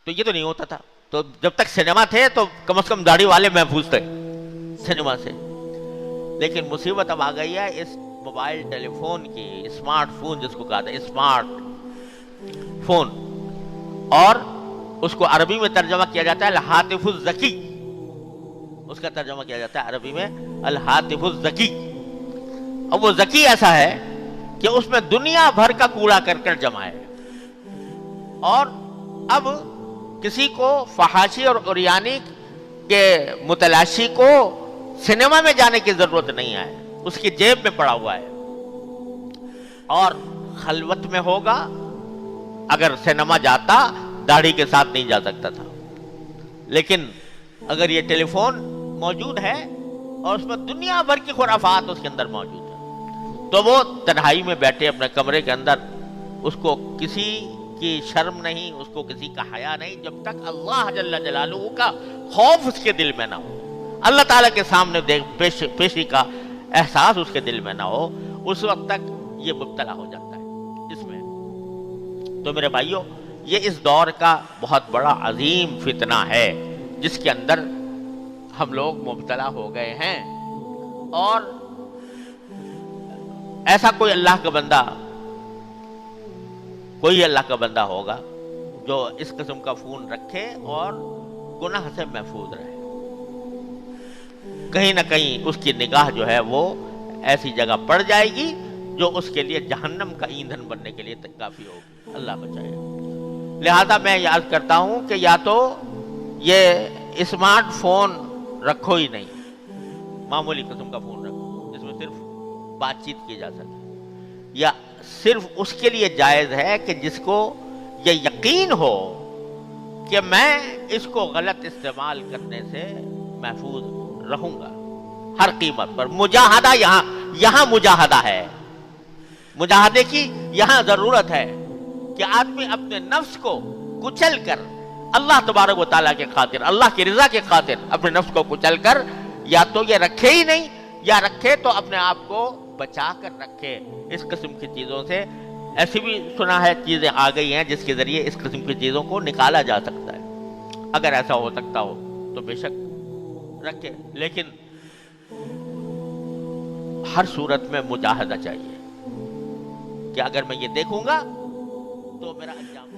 تو یہ تو نہیں ہوتا تھا. تو جب تک سنیما تھے تو کم از کم داڑھی والے محفوظ تھے سنیما سے. لیکن مصیبت اب آ گئی ہے اس موبائل ٹیلی فون کی, اسمارٹ فون جس کو کہا تھا اسمارٹ فون, اور اس کو عربی میں ترجمہ کیا جاتا ہے الہاتف الذکی. اس کا ترجمہ کیا جاتا ہے عربی میں الہاتف الذکی. اب وہ ذکی ایسا ہے کہ اس میں دنیا بھر کا کوڑا کرکٹ جمع ہے, اور اب کسی کو فحاشی اور عریانی کے متلاشی کو سنیما میں جانے کی ضرورت نہیں ہے, اس کی جیب میں پڑا ہوا ہے. اور خلوت میں ہوگا, اگر سنیما جاتا داڑھی کے ساتھ نہیں جا سکتا تھا. لیکن اگر یہ ٹیلی فون موجود ہے اور اس میں دنیا بھر کی خرافات اس کے اندر موجود ہے, تو وہ تنہائی میں بیٹھے اپنے کمرے کے اندر, اس کو کسی کی شرم نہیں, اس کو کسی کا حیا نہیں, جب تک اللہ جل جلالہ کا خوف اس کے دل میں نہ ہو, اللہ تعالیٰ کے سامنے پیشی کا احساس اس کے دل میں نہ ہو, اس وقت تک یہ مبتلا ہو جاتا ہے اس میں. تو میرے بھائیوں, یہ اس دور کا بہت بڑا عظیم فتنہ ہے جس کے اندر ہم لوگ مبتلا ہو گئے ہیں. اور ایسا کوئی اللہ کا بندہ ہوگا جو اس قسم کا فون رکھے اور گناہ سے محفوظ رہے. کہیں نہ کہیں اس کی نگاہ جو ہے وہ ایسی جگہ پڑ جائے گی جو اس کے لیے جہنم کا ایندھن بننے کے لیے کافی ہوگی. اللہ بچائے. لہذا میں یاد کرتا ہوں کہ یا تو یہ اسمارٹ فون رکھو ہی نہیں, معمولی قسم کا فون رکھو جس میں صرف بات چیت کی جا سکے, یا صرف اس کے لیے جائز ہے کہ جس کو یہ یقین ہو کہ میں اس کو غلط استعمال کرنے سے محفوظ رہوں گا ہر قیمت پر. مجاہدہ یہاں مجاہدہ ہے, مجاہدے کی یہاں ضرورت ہے کہ آدمی اپنے نفس کو کچل کر اللہ تبارک و تعالیٰ کے خاطر, اللہ کی رضا کے خاطر اپنے نفس کو کچل کر یا تو یہ رکھے ہی نہیں, یا رکھے تو اپنے آپ کو بچا کر رکھے اس قسم کی چیزوں سے. ایسی بھی سنا ہے چیزیں آ گئی ہیں جس کے ذریعے اس قسم کی چیزوں کو نکالا جا سکتا ہے. اگر ایسا ہو سکتا ہو تو بے شک رکھے, لیکن ہر صورت میں مجاہدہ چاہیے کہ اگر میں یہ دیکھوں گا تو میرا انجام